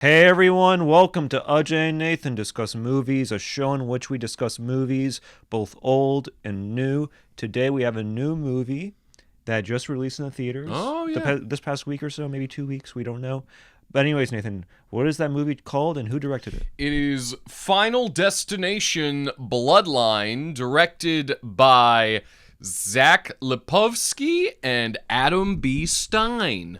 Hey everyone, welcome to Ajay and Nathan Discuss Movies, a show in which we discuss movies, both old and new. Today we have a new movie that just released in the theaters. Oh, yeah. This past week or so, maybe 2 weeks, we don't know. But anyways, Nathan, what is that movie called and who directed it? It is Final Destination Bloodline, directed by Zach Lipovsky and Adam B. Stein.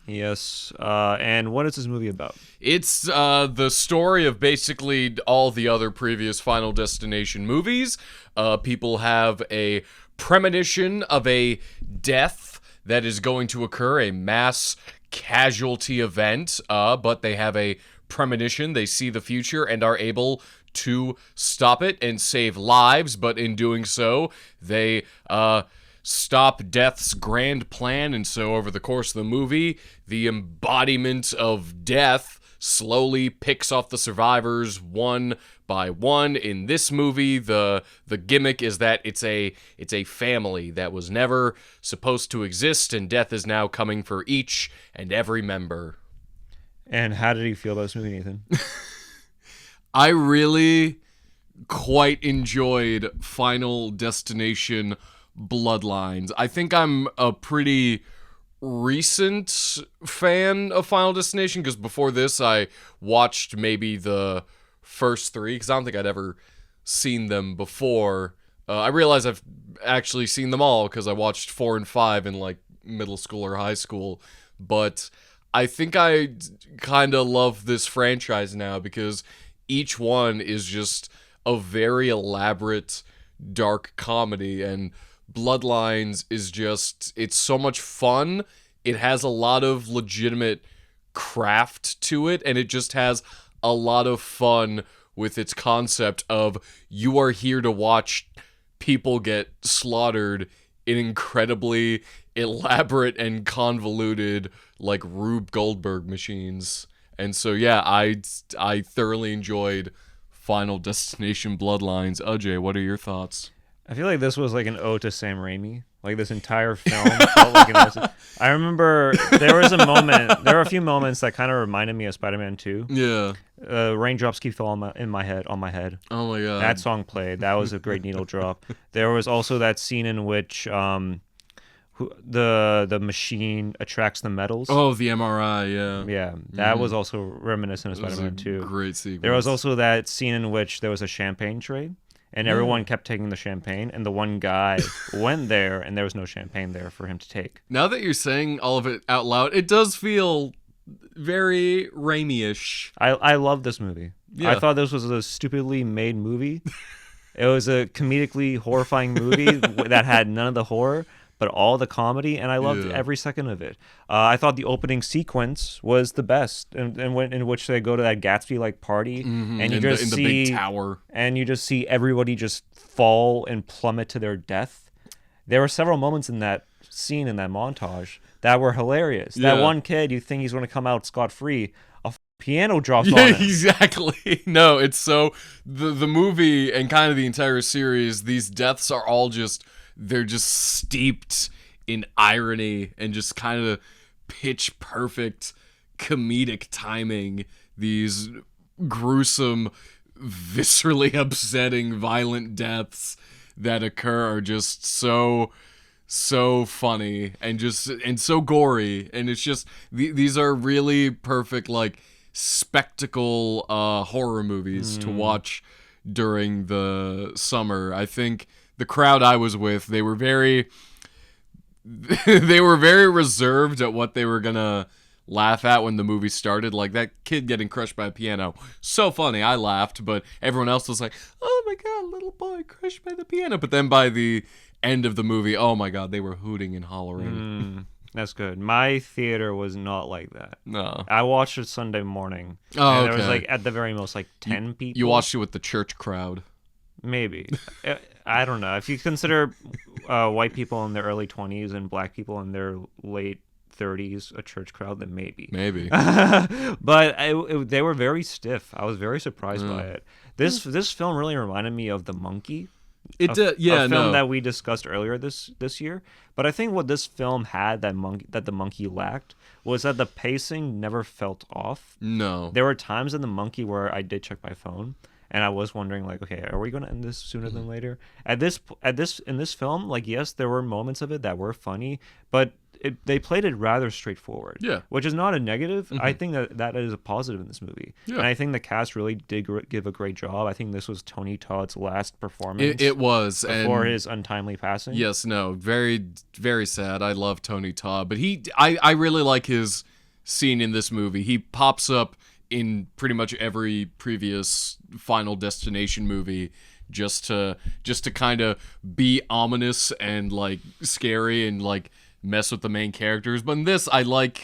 Yes, and what is this movie about? It's the story of basically all the other previous Final Destination movies. People have a premonition of a death that is going to occur, a mass casualty event, but they have a premonition. They see the future and are able to stop it and save lives, but in doing so, they stop death's grand plan. And so over the course of the movie, the embodiment of death slowly picks off the survivors one by one. In this movie, the gimmick is that it's a family that was never supposed to exist, and death is now coming for each and every member. And how did you feel about this movie, Nathan? I really quite enjoyed Final Destination Bloodlines. I think I'm a pretty recent fan of Final Destination, because before this I watched maybe the first three, because I don't think I'd ever seen them before. I realize I've actually seen them all because I watched 4 and 5 in like middle school or high school, but I think I kind of love this franchise now because each one is just a very elaborate dark comedy, and Bloodlines is just, it's so much fun. It has a lot of legitimate craft to it, and it just has a lot of fun with its concept of you are here to watch people get slaughtered in incredibly elaborate and convoluted, like, Rube Goldberg machines. And so, yeah, I thoroughly enjoyed Final Destination Bloodlines. Ajay, what are your thoughts? I feel like this was like an ode to Sam Raimi. Like this entire film felt like an ode. I remember there was a moment. There were a few moments that kind of reminded me of Spider-Man 2. Yeah. Raindrops keep falling on my head. On my head. Oh my god. That song played. That was a great needle drop. There was also that scene in which the machine attracts the metals. Oh, the MRI. Yeah. Yeah, that was also reminiscent of Spider-Man 2. Great sequence. There was also that scene in which there was a champagne trade. And everyone kept taking the champagne, and the one guy went there, and there was no champagne there for him to take. Now that you're saying all of it out loud, it does feel very Raimi-ish. I love this movie. Yeah. I thought this was a stupidly made movie. It was a comedically horrifying movie that had none of the horror, but all the comedy, and I loved every second of it. I thought the opening sequence was the best, in which they go to that Gatsby-like party, and you just see the big tower, and you just see everybody just fall and plummet to their death. There were several moments in that scene, in that montage, that were hilarious. Yeah. That one kid, you think he's going to come out scot-free, a piano drops yeah, on him. exactly. No, it's so the movie and kind of the entire series. These deaths are all just. They're just steeped in irony and just kind of pitch perfect comedic timing. These gruesome, viscerally upsetting, violent deaths that occur are just so funny and so gory. And it's just these are really perfect, like, spectacle horror movies to watch during the summer. I think the crowd I was with, they were very reserved at what they were gonna laugh at when the movie started. Like that kid getting crushed by a piano, so funny. I laughed, but everyone else was like, "Oh my god, little boy crushed by the piano!" But then by the end of the movie, oh my god, they were hooting and hollering. That's good. My theater was not like that. No. I watched it Sunday morning. Oh, and there was okay. like at the very most like 10 people. You watched it with the church crowd. Maybe. I don't know. If you consider white people in their early 20s and black people in their late 30s a church crowd, then maybe. Maybe. But they were very stiff. I was very surprised by it. This film really reminded me of The Monkey. a film that we discussed earlier this year. But I think what this film had that the monkey lacked was that the pacing never felt off. No. There were times in the monkey where I did check my phone and I was wondering, like, okay, are we going to end this sooner than later? In this film, like, yes, there were moments of it that were funny, but they played it rather straightforward. Yeah. Which is not a negative. I think that is a positive in this movie. Yeah. And I think the cast really did give a great job. I think this was Tony Todd's last performance. It was. Before his untimely passing. Yes, no. Very, very sad. I love Tony Todd. But I really like his scene in this movie. He pops up in pretty much every previous Final Destination movie just to kind of be ominous and, like, scary and, like, mess with the main characters. But in this, I like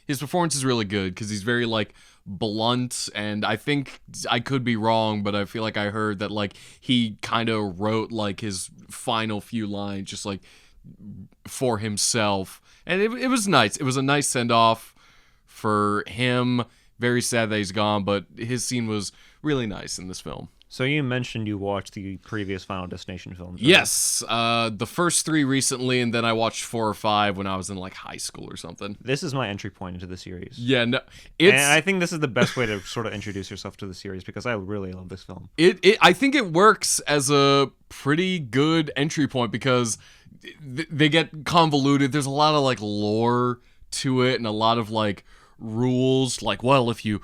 his performance is really good because he's very, like, blunt, and I think I could be wrong, but I feel like I heard that, like, he kind of wrote, like, his final few lines just, like, for himself, and it was nice. It was a nice send-off for him. Very sad that he's gone, but his scene was really nice in this film. So you mentioned you watched the previous Final Destination films. Right? Yes, the first 3 recently, and then I watched 4 or 5 when I was in, like, high school or something. This is my entry point into the series. Yeah, no, and I think this is the best way to sort of introduce yourself to the series because I really love this film. I think it works as a pretty good entry point because they get convoluted. There's a lot of, like, lore to it and a lot of, like, rules, like, well, if you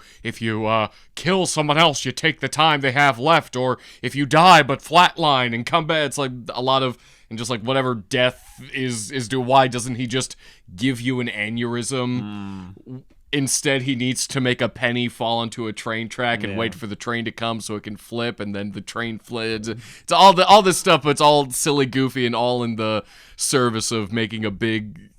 kill someone else, you take the time they have left, or if you die but flatline and come back, it's like a lot of, and just like whatever death is do. Why doesn't he just give you an aneurysm? Instead, he needs to make a penny fall onto a train track and wait for the train to come so it can flip, and then the train flips. It's all this stuff, but it's all silly, goofy, and all in the service of making a big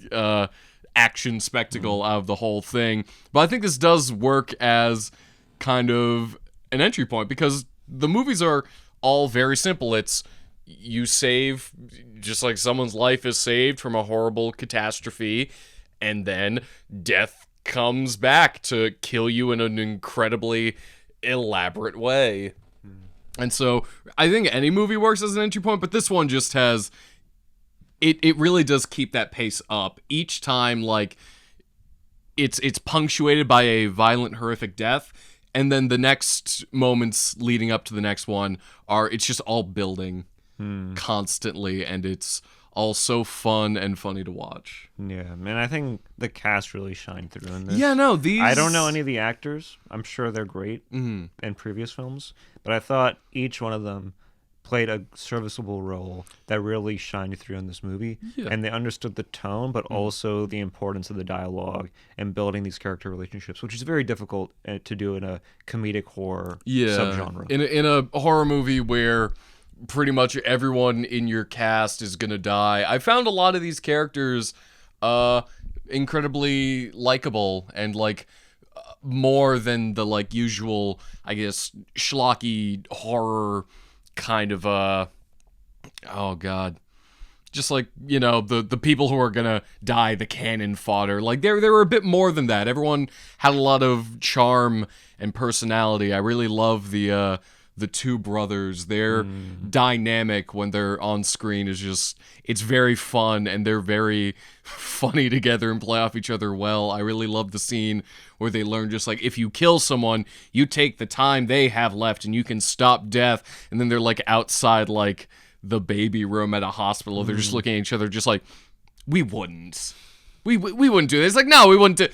action spectacle out of the whole thing. But I think this does work as kind of an entry point because the movies are all very simple. It's you save, just like someone's life is saved from a horrible catastrophe, and then death comes back to kill you in an incredibly elaborate way. And so I think any movie works as an entry point, but this one just has It really does keep that pace up. Each time, like, it's punctuated by a violent, horrific death, and then the next moments leading up to the next one it's just all building constantly, and it's all so fun and funny to watch. Yeah, man, I think the cast really shined through in this. Yeah, no, I don't know any of the actors. I'm sure they're great in previous films, but I thought each one of them played a serviceable role that really shined through in this movie, and they understood the tone, but also the importance of the dialogue and building these character relationships, which is very difficult to do in a comedic horror subgenre. In a horror movie where pretty much everyone in your cast is gonna die, I found a lot of these characters incredibly likable and like more than the like usual, I guess, schlocky horror kind of oh god, just like, you know, the people who are gonna die, the cannon fodder. Like there were a bit more than that. Everyone had a lot of charm and personality. I really love the 2 brothers. Their dynamic when they're on screen is just, it's very fun, and they're very funny together and play off each other well. I really love the scene where they learn just like, if you kill someone, you take the time they have left and you can stop death. And then they're like outside like the baby room at a hospital. They're just looking at each other just like, we wouldn't do this. Like, no, we wouldn't do,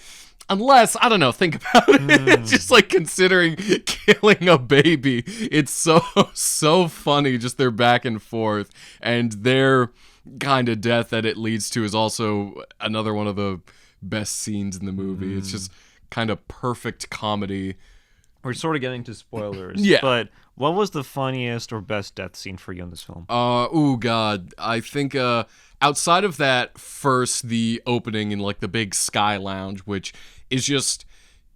unless, I don't know, think about it. It's just like considering killing a baby. It's so funny, just their back and forth, and their kind of death that it leads to is also another one of the best scenes in the movie. It's just kind of perfect comedy. We're sort of getting to spoilers. Yeah. But what was the funniest or best death scene for you in this film? Oh god. I think outside of that, first the opening in like the big sky lounge, which is just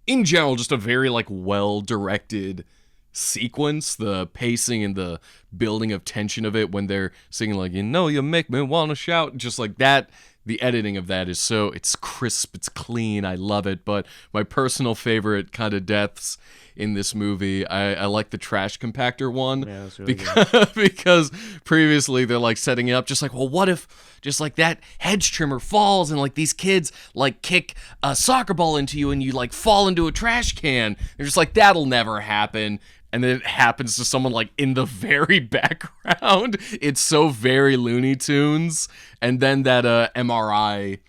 in general just a very like well directed sequence, the pacing and the building of tension of it when they're singing like, you know, you make me want to shout, just like that the editing of that is it's crisp, it's clean, I love it. But my personal favorite kind of deaths in this movie, I like the trash compactor one. Yeah, that's really good. Because previously they're like setting it up just like, well, what if just like that hedge trimmer falls and like these kids like kick a soccer ball into you and you like fall into a trash can? They're just like, that'll never happen. And then it happens to someone like in the very background. It's so very Looney Tunes. And then that MRI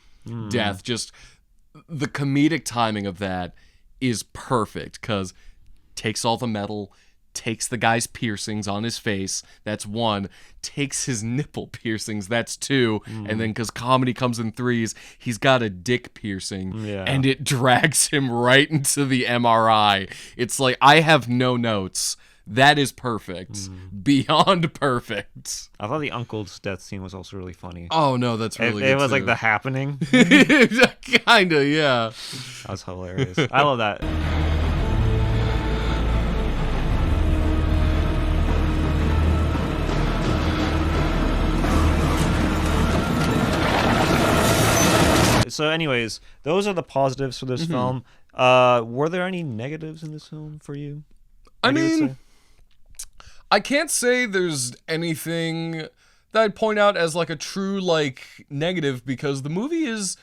death, just the comedic timing of that is perfect because takes all the metal, takes the guy's piercings on his face, that's one, takes his nipple piercings, that's two, and then because comedy comes in threes, he's got a dick piercing, and it drags him right into the MRI. It's like, I have no notes. That is perfect. Beyond perfect. I thought the uncle's death scene was also really funny. Oh, no, that's really good, It was too. like The Happening. Kinda, yeah. That was hilarious. I love that. So anyways, those are the positives for this film. Were there any negatives in this film for you? I mean, I can't say there's anything that I'd point out as like a true like negative because the movie is,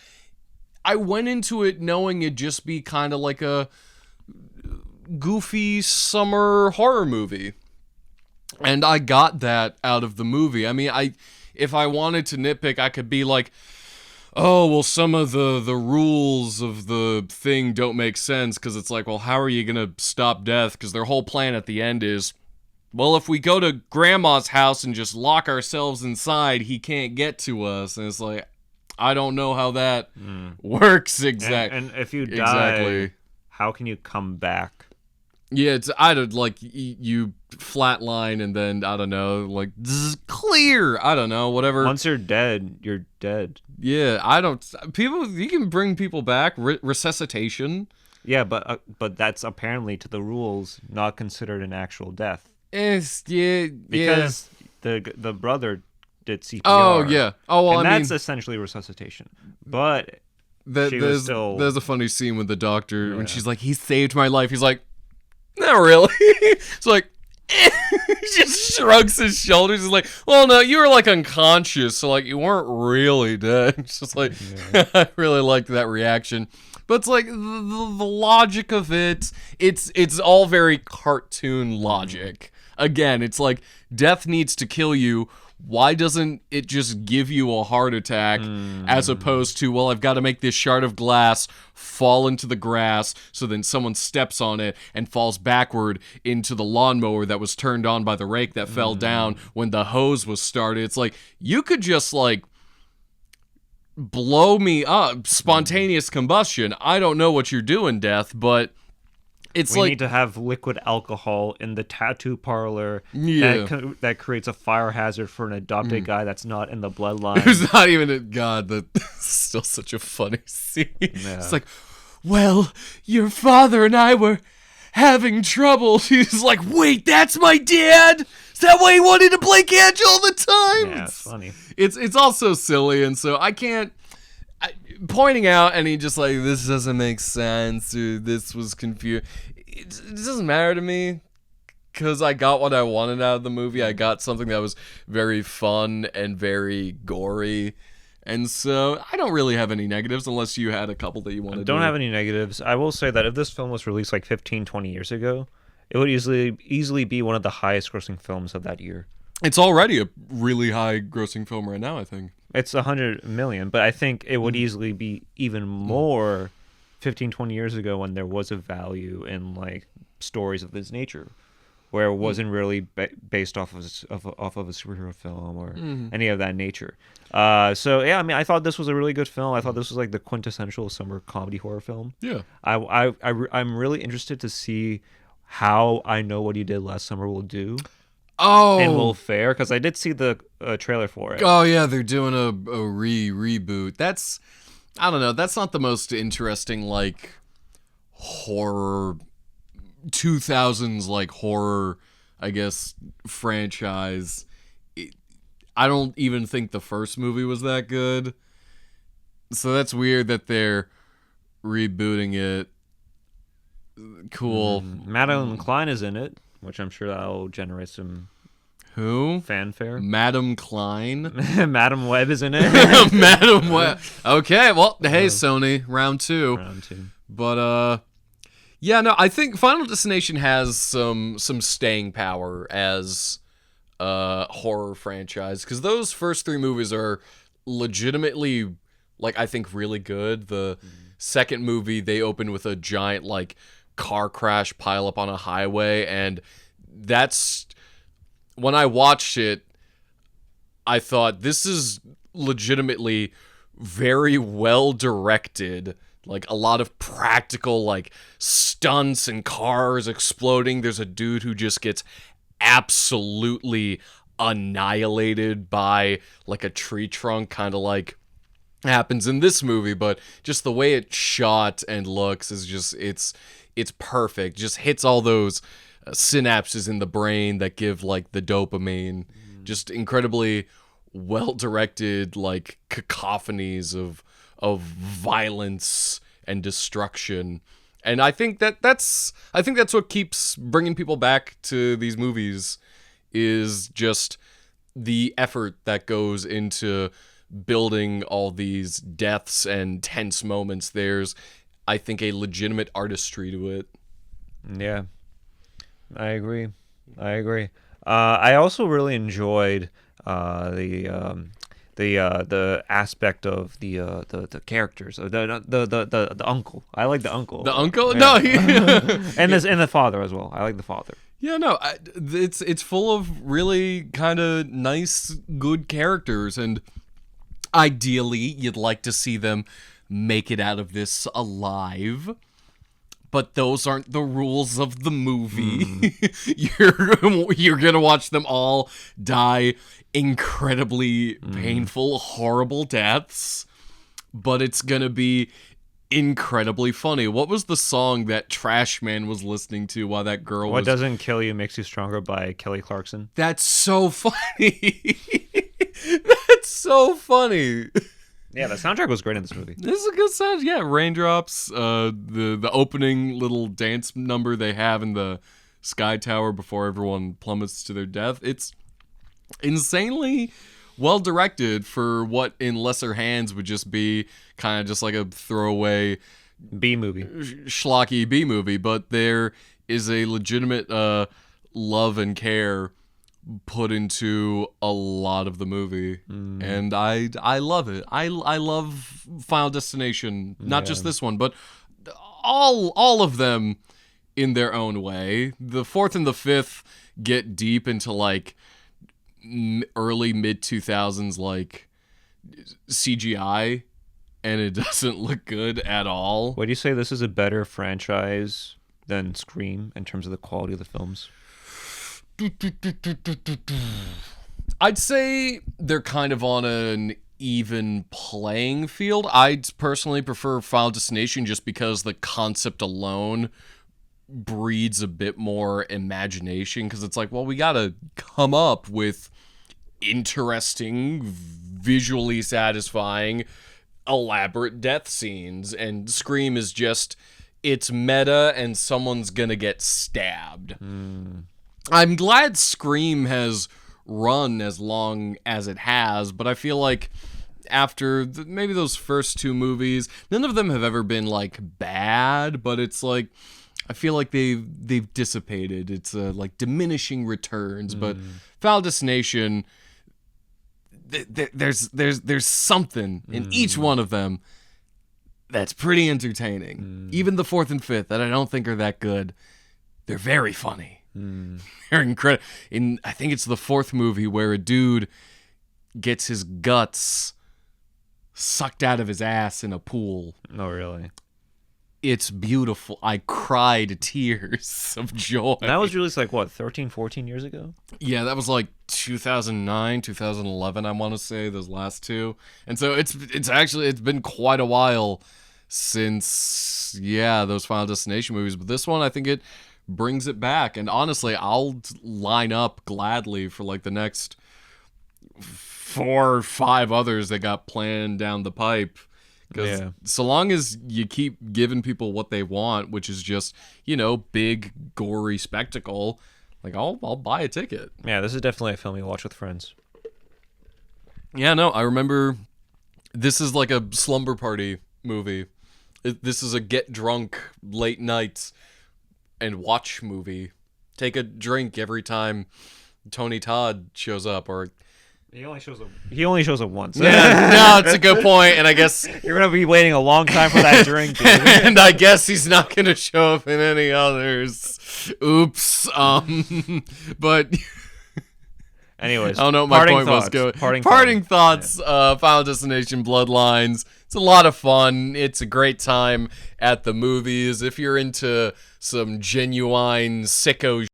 I went into it knowing it'd just be kind of like a goofy summer horror movie. And I got that out of the movie. I mean, if I wanted to nitpick, I could be like, oh, well, some of the rules of the thing don't make sense because it's like, well, how are you going to stop death? Because their whole plan at the end is, well, if we go to Grandma's house and just lock ourselves inside, he can't get to us. And it's like, I don't know how that works exactly. And if you die, how can you come back? Yeah, it's either like you flatline and then, I don't know, like clear. I don't know, whatever. Once you're dead, you're dead. Yeah, you can bring people back. Resuscitation. Yeah, but that's apparently to the rules not considered an actual death. Because the brother did CPR. Oh yeah. Oh well, and that's essentially resuscitation. But there's a funny scene with the doctor when she's like, "He saved my life." He's like, "Not really." It's like, he just shrugs his shoulders. He's like, "Well, no, you were like unconscious, so like you weren't really dead." It's just like, I really liked that reaction. But it's like the logic of it. It's all very cartoon logic. Again, it's like death needs to kill you. Why doesn't it just give you a heart attack as opposed to, well, I've got to make this shard of glass fall into the grass so then someone steps on it and falls backward into the lawnmower that was turned on by the rake that fell down when the hose was started. It's like, you could just like blow me up, spontaneous combustion. I don't know what you're doing, Death, but it's we need to have liquid alcohol in the tattoo parlor that creates a fire hazard for an adopted guy that's not in the bloodline. Who's not even a god. That's still such a funny scene. Yeah. It's like, well, your father and I were having trouble. He's like, wait, that's my dad? Is that why he wanted to play catch all the time? Yeah, it's funny. It's also silly, and so I can't... pointing out, and he just like, this doesn't make sense, or this was confused. It doesn't matter to me, because I got what I wanted out of the movie. I got something that was very fun and very gory, and so I don't really have any negatives, unless you had a couple that you wanted to do. I don't have any negatives. I will say that if this film was released like 15, 20 years ago, it would easily be one of the highest grossing films of that year. It's already a really high grossing film right now, I think. It's 100 million, but I think it would easily be even more 15, 20 years ago when there was a value in like stories of this nature, where it wasn't really based off of a superhero film or any of that nature. So yeah, I mean, I thought this was a really good film. I thought this was like the quintessential summer comedy horror film. Yeah. I'm really interested to see how I Know What You Did Last Summer will do. Oh, and will fare, because I did see the trailer for it. Oh yeah, they're doing a reboot. That's, I don't know, that's not the most interesting like horror 2000s like horror, I guess, franchise. I don't even think the first movie was that good. So that's weird that they're rebooting it. Cool. Madeline Klein is in it, which I'm sure that'll generate some Who? fanfare. Madam Klein. Madam Web is in it. Madam Web. Okay, well, hey, Sony, round two. Round 2. But yeah, no, I think Final Destination has some staying power as a horror franchise, because those first 3 movies are legitimately, like, I think really good. The second movie, they open with a giant, like, car crash pileup on a highway, and that's, when I watched it, I thought, this is legitimately very well directed. Like, a lot of practical, like, stunts and cars exploding. There's a dude who just gets absolutely annihilated by, like, a tree trunk, kind of like happens in this movie, but just the way it's shot and looks is just, it's perfect. Just hits all those synapses in the brain that give, like, the dopamine. Just incredibly well-directed, like, cacophonies of violence and destruction. And I think that's what keeps bringing people back to these movies, is just the effort that goes into building all these deaths and tense moments. There's, I think, a legitimate artistry to it. Yeah, I agree. I also really enjoyed the aspect of the characters, the uncle. I like the uncle. The uncle? Yeah. No, and the father as well. I like the father. Yeah, no, it's full of really kind of nice, good characters, and ideally, you'd like to see them make it out of this alive. But those aren't the rules of the movie. You're gonna watch them all die incredibly painful, horrible deaths, but it's gonna be incredibly funny. What was the song that Trash Man was listening to while that girl What Doesn't Kill You Makes You Stronger by Kelly Clarkson? That's so funny. That's so funny. Yeah, the soundtrack was great in this movie. This is a good sound. Yeah, Raindrops, the opening little dance number they have in the Sky Tower before everyone plummets to their death. It's insanely well directed for what in lesser hands would just be kind of just like a throwaway B movie. Schlocky B movie, but there is a legitimate love and care put into a lot of the movie, and I love it. I love Final Destination, not just this one, but all of them in their own way. The fourth and the fifth get deep into like early mid 2000s like CGI, and it doesn't look good at all. Would you say this is a better franchise than Scream in terms of the quality of the films? I'd say they're kind of on an even playing field. I'd personally prefer Final Destination just because the concept alone breeds a bit more imagination, because it's like, well, we gotta come up with interesting, visually satisfying, elaborate death scenes, and Scream is just, it's meta and someone's gonna get stabbed. I'm glad Scream has run as long as it has, but I feel like after maybe those first 2 movies, none of them have ever been like bad, but it's like, I feel like they've dissipated. It's like diminishing returns. But Final Destination, there's something in each one of them that's pretty entertaining. Even the fourth and fifth that I don't think are that good, they're very funny. They're incredible. I think it's the fourth movie where a dude gets his guts sucked out of his ass in a pool. Oh, really? It's beautiful. I cried tears of joy. That was released like, what, 13, 14 years ago? Yeah, that was like 2009, 2011, I want to say, those last 2. And so it's been quite a while since, those Final Destination movies. But this one, I think it brings it back. And honestly, I'll line up gladly for like the next 4 or 5 others that got planned down the pipe, Because Yeah. so long as you keep giving people what they want, which is just, big, gory spectacle, like, I'll buy a ticket. Yeah, this is definitely a film you watch with friends. Yeah, no, I remember this is like a slumber party movie. This is a get drunk late night and watch movie. Take a drink every time Tony Todd shows up, or He only shows up once. yeah, no, it's a good point, and I guess You're gonna be waiting a long time for that drink, dude. and I guess he's not gonna show up in any others. Oops. But Anyways, I don't know what my point was. Parting thoughts. Final Destination Bloodlines. It's a lot of fun. It's a great time at the movies. If you're into some genuine sicko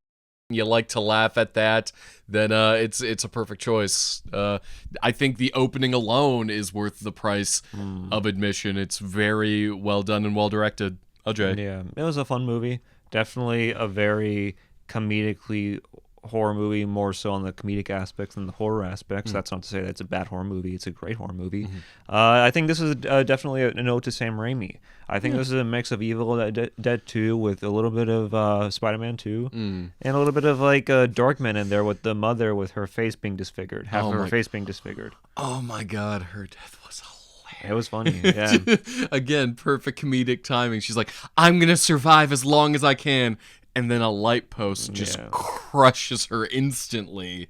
you like to laugh at that, then it's a perfect choice. I think the opening alone is worth the price of admission. It's very well done and well directed. Ajay. Yeah, it was a fun movie. Definitely a very comedically horror movie, more so on the comedic aspects than the horror aspects. That's not to say that it's a bad horror movie. It's a great horror movie. I think this is definitely a note to Sam Raimi. I think this is a mix of Evil Dead 2 with a little bit of Spider-Man 2 and a little bit of like Darkman in there with the mother with her face being disfigured, half of her face being disfigured. Oh my God, her death was hilarious. It was funny, yeah. Again, perfect comedic timing. She's like, I'm going to survive as long as I can. And then a light post just crushes her instantly.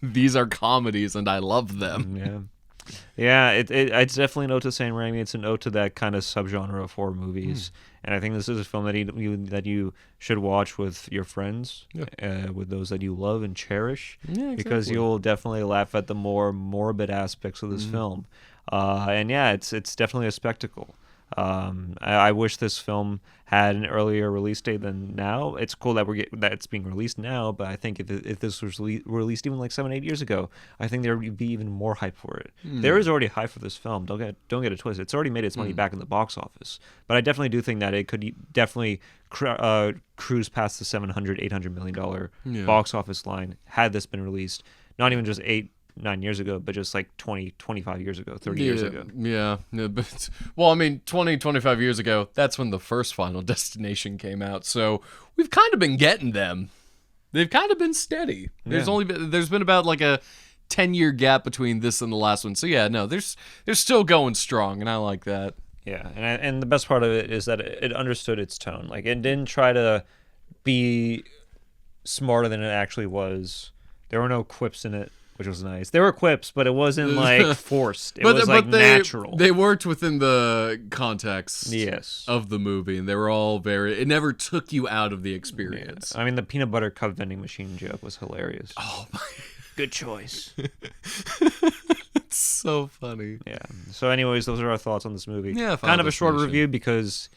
These are comedies, and I love them. Yeah. It's definitely an ode to Sam Raimi. It's an ode to that kind of subgenre of horror movies. And I think this is a film that you should watch with your friends, with those that you love and cherish, because you'll definitely laugh at the more morbid aspects of this film. And yeah, it's definitely a spectacle. I wish this film had an earlier release date than now. It's cool that that it's being released now, but I think if this was released even like 7-8 years ago, I think there would be even more hype for it. There is already hype for this film. Don't get it twisted. It's already made its money back in the box office, but I definitely do think that it could definitely cruise past the $700-800 million box office line had this been released. Not even just 8-9 years ago, but just like 25 years ago, 30 years ago. Yeah. But, well, I mean, 25 years ago, that's when the first Final Destination came out. So we've kind of been getting them. They've kind of been steady. There's been about like a 10-year gap between this and the last one. So yeah, no, they're still going strong, and I like that. Yeah, and the best part of it is that it understood its tone. Like, it didn't try to be smarter than it actually was. There were no quips in it, which was nice. There were quips, but it wasn't like forced. It was like natural. They worked within the context of the movie, and they were all it never took you out of the experience. I mean, the peanut butter cup vending machine joke was hilarious. Oh my. Good choice. It's so funny. Yeah. So anyways, those are our thoughts on this movie. Yeah, kind of a short review because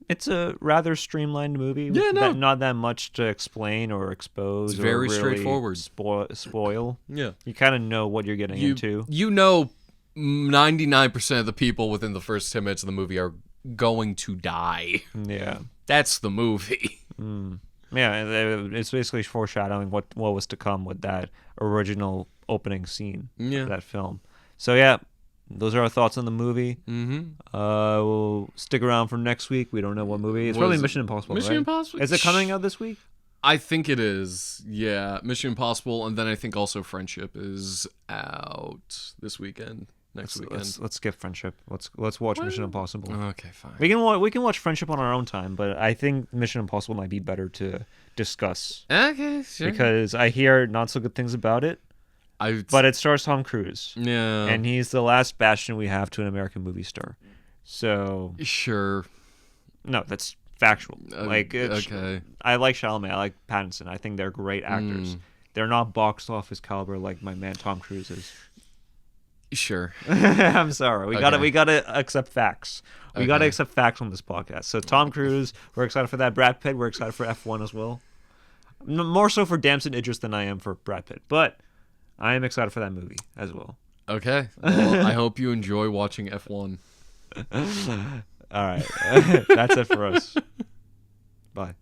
it's a rather streamlined movie. Not that much to explain or expose. It's very really straightforward. Spoil. Yeah. You kind of know what you're getting into. 99% of the people within the first 10 minutes of the movie are going to die. Yeah. That's the movie. Yeah, it's basically foreshadowing what was to come with that original opening scene of that film. So yeah, those are our thoughts on the movie. We'll stick around for next week. We don't know what movie. It's probably Mission Impossible. Mission Impossible? Is it coming out this week? I think it is. Yeah, Mission Impossible, and then I think also Friendship is out this weekend. Next weekend. Let's skip Friendship. Let's watch Mission Impossible. Okay, fine. We can watch Friendship on our own time, but I think Mission Impossible might be better to discuss. Okay, sure. Because I hear not so good things about it. But it stars Tom Cruise. Yeah. And he's the last bastion we have to an American movie star. So sure. No, that's factual. Okay. I like Chalamet. I like Pattinson. I think they're great actors. They're not box office caliber like my man Tom Cruise is. Sure. I'm sorry. We gotta accept facts. We gotta accept facts on this podcast. So Tom Cruise, we're excited for that. Brad Pitt, we're excited for F1 as well. More so for Damson Idris than I am for Brad Pitt, but I am excited for that movie as well. Okay. Well, I hope you enjoy watching F1. All right. That's it for us. Bye.